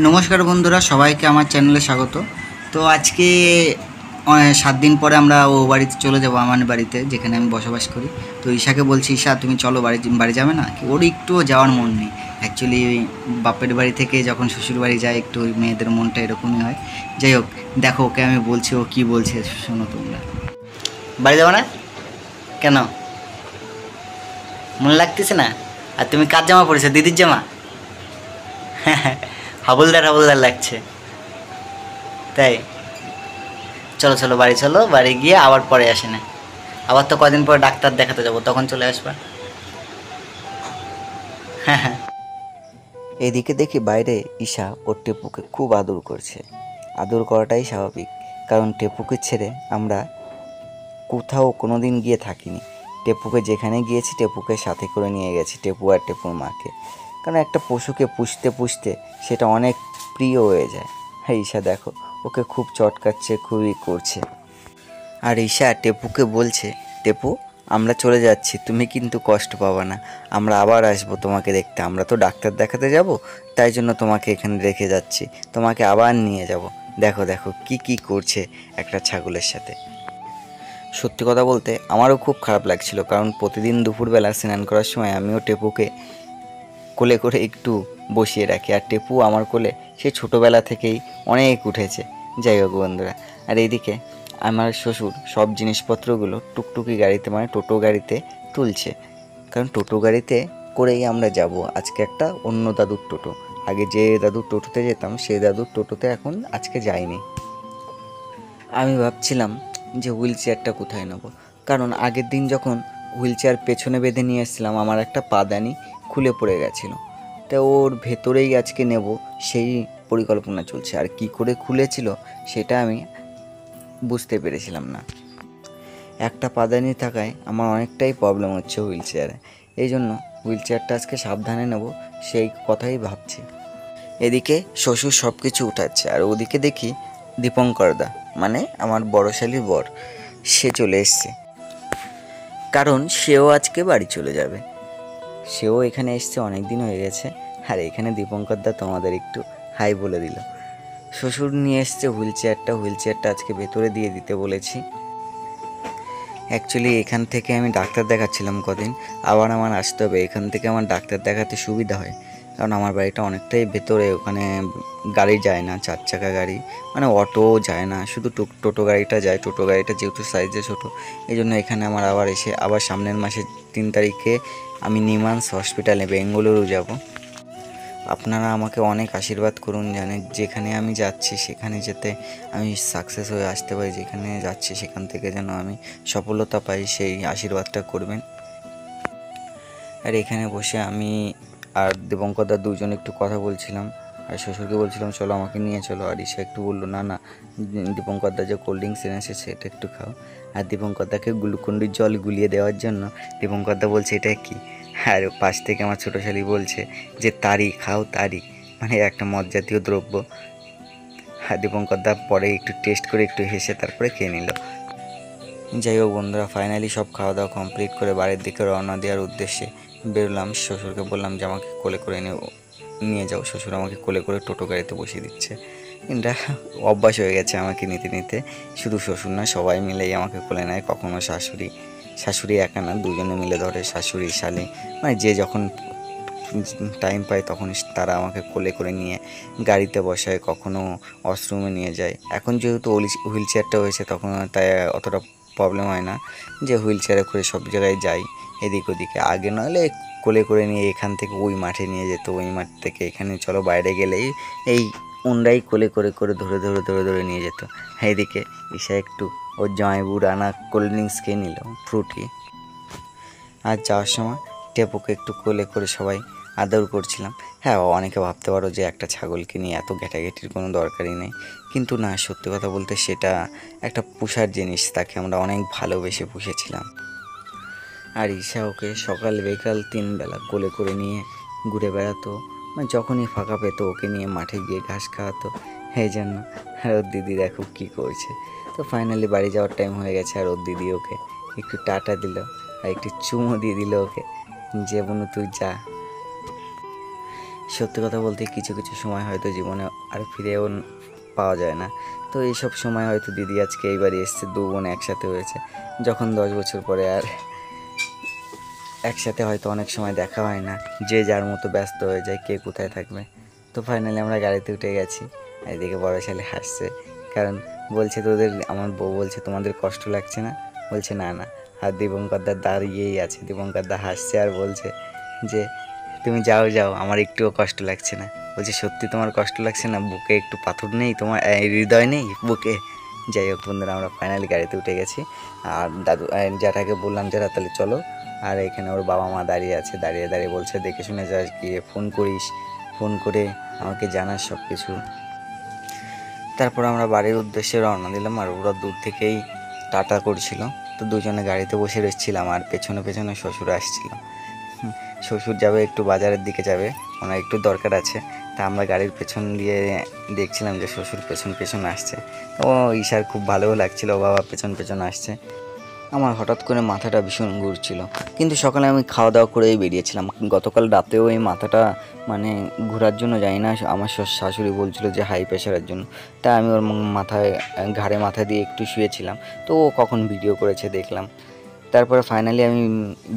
নমস্কার বন্ধুরা, সবাইকে আমার চ্যানেলে স্বাগত। তো আজকে 7 দিন পরে আমরা ও বাড়িতে চলে যাব, আমার বাড়িতে যেখানে আমি বসবাস করি। তো ঈশাকে বলছি, ঈশা তুমি চলো বাড়ি যাবে না? ওর একটুও যাওয়ার মন নেই। অ্যাকচুয়ালি বাপের বাড়ি থেকে যখন শ্বশুর বাড়ি যায় একটু মেয়েদের মনটা এরকমই হয়। যাই হোক, দেখো ওকে আমি বলছি, ও কী বলছে শোনো তোমরা। বাড়ি যাবো না কেন? মন লাগতেছে না? আর তুমি কার জামা পরেছো? দিদির জামা? হাবলদার হাবলদার লাগছে, তাই? চলো চলো বাড়ি চলো, বাড়ি গিয়ে আবার পরে আসে না। আবার তো কদিন পরে ডাক্তার দেখাতে যাবো, তখন চলে আসবা। হ্যাঁ হ্যাঁ। এদিকে দেখি বাইরে ঈশা ওর টেপুকে খুব আদর করছে। আদর করাটাই স্বাভাবিক, কারণ টেপুকে ছেড়ে আমরা কোথাও কোনো দিন গিয়ে থাকিনি। টেপুকে যেখানে গিয়েছি টেপুকে সাথে করে নিয়ে গেছি, টেপু আর টেপুর মাকে। কারণ একটা পশুকে পুষতে পুষতে সেটা অনেক প্রিয় হয়ে যায়। হ্যাঁ, ঈশা দেখো ওকে খুব চটকাচ্ছে, খুবই করছে। আর ঈশা টেপুকে বলছে, টেপু আমরা চলে যাচ্ছি, তুমি কিন্তু কষ্ট পাবা না, আমরা আবার আসবো তোমাকে দেখতে। আমরা তো ডাক্তার দেখাতে যাব, তাই জন্য তোমাকে এখানে রেখে যাচ্ছি, তোমাকে আবার নিয়ে যাব। দেখো দেখো কি কি করছে একটা ছাগলের সাথে। সত্যি কথা বলতে আমারও খুব খারাপ লাগছিল, কারণ প্রতিদিন দুপুরবেলা স্নান করার সময় আমিও টেপুকে কোলে করে একটু বসিয়ে রাখি, আর টেপু আমার কোলে সেই ছোটোবেলা থেকেই অনেক উঠেছে। যাই হোক বন্ধুরা, আর এইদিকে আমার শ্বশুর সব জিনিসপত্রগুলো টুকটুকি গাড়িতে, মানে টোটো গাড়িতে তুলছে, কারণ টোটো গাড়িতে করেই আমরা যাব আজকে একটা অন্য দাদুর টোটো। আগে যে দাদুর টোটোতে যেতাম সেই দাদুর টোটোতে এখন আজকে যাইনি। আমি ভাবছিলাম যে হুইল চেয়ারটা কোথায় নেব, কারণ আগের দিন যখন হুইল চেয়ার পেছনে বেঁধে নিয়ে এসেছিলাম আমার একটা পাদানি খুলে পড়ে গেছিলো, তা ওর ভেতরেই আজকে নেব সেই পরিকল্পনা চলছে। আর কি করে খুলেছিল সেটা আমি বুঝতে পেরেছিলাম না। একটা পাদানি থাকায় আমার অনেকটাই প্রবলেম হচ্ছে হুইল চেয়ারে, এই জন্য হুইল চেয়ারটা আজকে সাবধানে নেব সেই কথাই ভাবছি। এদিকে শ্বশুর সব কিছু উঠাচ্ছে, আর ওদিকে দেখি দীপঙ্করদা, মানে আমার বড় শালীর বর, সে চলে এসছে, কারণ সেও আজকে বাড়ি চলে যাবে। সেও এখানে এসছে, অনেক দিন হয়ে গেছে। আর এখানে দীপঙ্করদা তোমাদের একটু হাই বলে দিল। শ্বশুর নিয়ে এসছে হুইল চেয়ারটা আজকে ভেতরে দিয়ে দিতে বলেছি। অ্যাকচুয়ালি এখান থেকে আমি ডাক্তার দেখাচ্ছিলাম কদিন, আবার আমার আসতে হবে। এখান থেকে আমার ডাক্তার দেখাতে সুবিধা হয়, কারণ আমার বাড়িটা অনেকটাই ভেতরে, ওখানে গাড়ি যায় না, 4 চাকা গাড়ি, মানে অটোও যায় না, শুধু টোটো গাড়িটা যায়। টোটো গাড়িটা যেহেতু সাইজে ছোটো, এই জন্য এখানে আমার আবার এসে আবার সামনের মাসে 3 তারিখে আমি নিমান্স হসপিটালে বেঙ্গালুরু যাব। আপনারা আমাকে অনেক আশীর্বাদ করুন, জানেন যেখানে আমি যাচ্ছি সেখানে যেতে আমি সাকসেস হয়ে আসতে পারি, যেখানে যাচ্ছি সেখান থেকে যেন আমি সফলতা পাই, সেই আশীর্বাদটা করবেন। আর এখানে বসে আমি আর দীপঙ্করদা দুজন একটু কথা বলছিলাম, আর শ্বশুরকে বলছিলাম চলো আমাকে নিয়ে চলো। আর ঈশা একটু বললো না না, দীপঙ্করদা যে কোল্ড ড্রিঙ্কস এনেছে সেটা একটু খাও। আর দীপঙ্করদাকে গ্লুকন্ডির জল গুলিয়ে দেওয়ার জন্য দীপঙ্করদা বলছে এটা কি, আর পাশ থেকে আমার ছোটো শালি বলছে যে তারি খাও, তারি মানে একটা মদ জাতীয় দ্রব্য। আর দীপঙ্করদা পরে একটু টেস্ট করে একটু হেসে তারপরে খেয়ে নিল। যাই হোক বন্ধুরা, ফাইনালি সব খাওয়া দাওয়া কমপ্লিট করে বাড়ির দিকে রওনা দেওয়ার উদ্দেশ্যে বেরোলাম। শ্বশুরকে বললাম যে আমাকে কোলে করে নিয়ে যাও। শ্বশুর আমাকে কোলে করে টোটো গাড়িতে বসিয়ে দিচ্ছে। এটা অভ্যাস হয়ে গেছে আমাকে নিতে নিতে। শুধু শ্বশুর না, সবাই মিলেই আমাকে কোলে নেয়। কখনো শাশুড়ি একা না, দুজনে মিলে ধরে, শাশুড়ি শালি, মানে যে যখন টাইম পায় তখন তারা আমাকে কোলে করে নিয়ে গাড়িতে বসায়, কখনো ওয়াশরুমে নিয়ে যায়। এখন যেহেতু হুইল চেয়ারটা হয়েছে তখন তাই অতটা প্রবলেম হয় না যে হুইল চেয়ারে করে সব জায়গায় যাই এদিক ওদিকে। আগে নাহলে কোলে করে নিয়ে এখান থেকে ওই মাঠে নিয়ে যেত, ওই মাঠ থেকে এখানে চলো বাইরে গেলেই এই উন্ডাই কোলে করে করে ধরে ধরে ধরে ধরে নিয়ে যেত। এদিকে ঈশা একটু ওর জামাইবুর আনা কোল্ড ড্রিঙ্কস খেয়ে নিল, ফ্রুটি। আর যাওয়ার সময় টেপুকে একটু কোলে করে সবাই আদর করছিলাম। হ্যাঁ, অনেকে ভাবতে পারো যে একটা ছাগলকে নিয়ে এত ঘেঁটাঘেঁটির কোনো দরকারই নেই, কিন্তু না, সত্যি কথা বলতে সেটা একটা পোষার জিনিস, তাকে আমরা অনেক ভালোবেসে পুষেছিলাম। আর ঈশা ওকে সকাল বিকাল 3 বেলা কোলে করে নিয়ে ঘুরে বেড়াতো, মানে যখনই ফাঁকা পেতো ওকে নিয়ে মাঠে গিয়ে ঘাস খাওয়াতো, এই জন্য। আর ওর দিদি দেখো কী করছে। তো ফাইনালি বাড়ি যাওয়ার টাইম হয়ে গেছে, আর ওর দিদি ওকে একটু টাটা দিল আর একটু চুমো দিয়ে দিল ওকে, যে বোনু তুই যা। সত্যি কথা বলতে কিছু কিছু সময় হয়তো জীবনে আর ফিরেও পাওয়া যায় না। তো এইসব সময় হয়তো দিদি আজকে এইবারই এসছে, দু বোন একসাথে হয়েছে। যখন 10 বছর পরে আর একসাথে হয়তো অনেক সময় দেখা হয় না, যে যার মতো ব্যস্ত হয়ে যায়, কে কোথায় থাকবে। তো ফাইনালি আমরা গাড়িতে উঠে গেছি। এদিকে বড় ছেলে হাসছে, কারণ বলছে তোদের, আমার বউ বলছে তোমাদের কষ্ট লাগছে না? বলছে না না। আর দীপঙ্করদা দাঁড়িয়েই আছে, দীপঙ্করদা হাসছে আর বলছে যে তুমি যাও যাও, আমার একটুও কষ্ট লাগছে না। বলছে সত্যি তোমার কষ্ট লাগছে না? বুকে একটু পাথর নেই তোমার, হৃদয় নেই বুকে? যাই হোক বন্ধুরা, আমরা ফাইনালি গাড়িতে উঠে গেছি। আর দাদু জ্যাঠাকে বললাম যারা তাহলে চলো। আর এখানে ওর বাবা মা দাঁড়িয়ে আছে, দাঁড়িয়ে দাঁড়িয়ে বলছে দেখে শুনে যাস, গিয়ে ফোন করিস, ফোন করে আমাকে জানাস সব কিছু। তারপর আমরা বাড়ির উদ্দেশ্যে রওনা দিলাম, আর ওরা দূর থেকেই টাটা করছিল। তো দুজনে গাড়িতে বসে রয়েছিলাম, আর পেছনে পেছনে শ্বশুর আসছিল। শ্বশুর যাবে একটু বাজারের দিকে যাবে, ওনার একটু দরকার আছে। তা আমরা গাড়ির পেছন দিয়ে দেখছিলাম যে শ্বশুর পেছন পেছন আসছে। ও ঈশার খুব ভালোও লাগছিল, বাবা পেছন পেছন আসছে। আমার হঠাৎ করে মাথাটা ভীষণ ঘুরছিল, কিন্তু সকালে আমি খাওয়া দাওয়া করেই বেরিয়েছিলাম। গতকাল রাতেও এই মাথাটা মানে ঘোরার জন্য যাই না, আমার শাশুড়ি বলছিল যে হাই প্রেশারের জন্য। তাই আমি ওর মাথায় ঘাড়ে মাথা দিয়ে একটু শুয়েছিলাম। তো ও কখন ভিডিও করেছে দেখলাম। তারপরে ফাইনালি আমি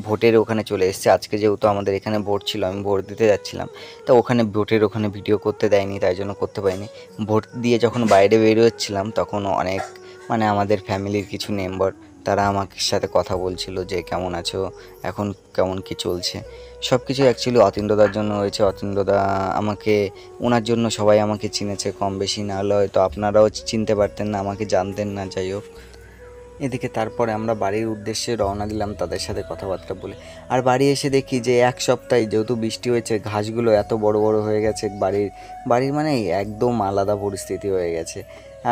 ভোটের ওখানে চলে এসেছি। আজকে যেহেতু আমাদের এখানে ভোট ছিল, আমি ভোট দিতে যাচ্ছিলাম। তো ওখানে ভোটের ওখানে ভিডিও করতে দেয়নি, তাই জন্য করতে পারিনি। ভোট দিয়ে যখন বাইরে বেরোচ্ছিলাম তখন অনেক মানে আমাদের ফ্যামিলির কিছু মেম্বার তারা আমার সাথে কথা বলছিল যে কেমন আছো, এখন কেমন কি চলছে। সব কিছু অ্যাকচুয়ালি অতীন্দ্রদার জন্য হয়েছে। অতীন্দ্রদা আমাকে, ওনার জন্য সবাই আমাকে চিনেছে কম বেশি, না হলে হয়তো আপনারাও চিনতে পারতেন না, আমাকে জানতেন না। যাই হোক, এদিকে তারপরে আমরা বাড়ির উদ্দেশ্যে রওনা দিলাম তাদের সাথে কথাবার্তা বলে। আর বাড়ি এসে দেখি যে এক সপ্তাহে যেহেতু বৃষ্টি হয়েছে, ঘাসগুলো এত বড় বড় হয়ে গেছে, বাড়ির মানে একদম আলাদা পরিস্থিতি হয়ে গেছে।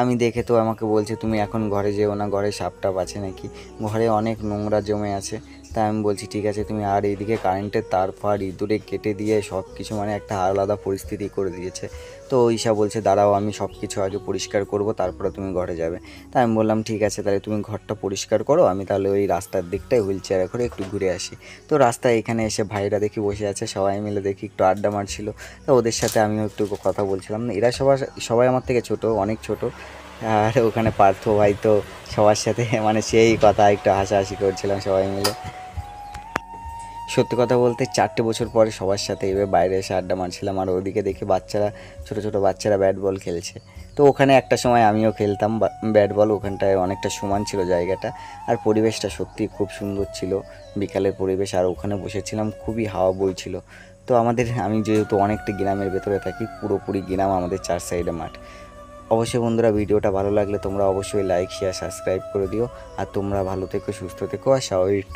আমি দেখে তো আমাকে বলছে তুমি এখন ঘরে যেও না, ঘরে সাপ টাপ আছে নাকি, ঘরে অনেক নোংরা জমে আছে। তাই আমি বলছি ঠিক আছে তুমি, আর এইদিকে কারেন্টের তার ফার ইঁদুরে কেটে দিয়ে সব কিছু মানে একটা আলাদা পরিস্থিতি করে দিয়েছে। তো ঈশা বলছে দাঁড়াও আমি সব কিছু আগে পরিষ্কার করব, তারপরে তুমি ঘরে যাবে। তাই আমি বললাম ঠিক আছে, তাহলে তুমি ঘরটা পরিষ্কার করো, আমি তাহলে ওই রাস্তার দিকটায় হুইল চেয়ারে করে একটু ঘুরে আসি। তো রাস্তায় এখানে এসে ভাইরা দেখি বসে আছে, সবাই মিলে দেখি একটু আড্ডা মারছিল। তো ওদের সাথে আমিও একটু কথা বলছিলাম। এরা সবাই আমার থেকে ছোট, অনেক ছোট। আর ওখানে পার্থ ভাই তো সবার সাথে মানে সেই কথা একটু হাসাহাসি করছিলাম সবাই মিলে। সত্যি কথা বলতে 4টে বছর পরে সবার সাথে এবার বাইরে এসে আড্ডা মারছিলাম। আর ওদিকে দেখি বাচ্চারা, ছোটো ছোটো বাচ্চারা ব্যাট বল খেলছে। তো ওখানে একটা সময় আমিও খেলতাম ব্যাট বল, ওখানটায় অনেকটা সমান ছিল জায়গাটা। আর পরিবেশটা সত্যি খুব সুন্দর ছিল, বিকালের পরিবেশ। আর ওখানে বসেছিলাম, খুবই হাওয়া বইছিল। তো আমি যেহেতু অনেকটা গ্রামের ভেতরে থাকি, পুরোপুরি গ্রাম, আমাদের 4 সাইডে মাঠ। অবশ্যই বন্ধুরা, ভিডিওটা ভালো লাগলে তোমরা অবশ্যই লাইক শেয়ার সাবস্ক্রাইব করে দিও। আর তোমরা ভালো থেকো, সুস্থ থেকো, আর স্বাভাবিক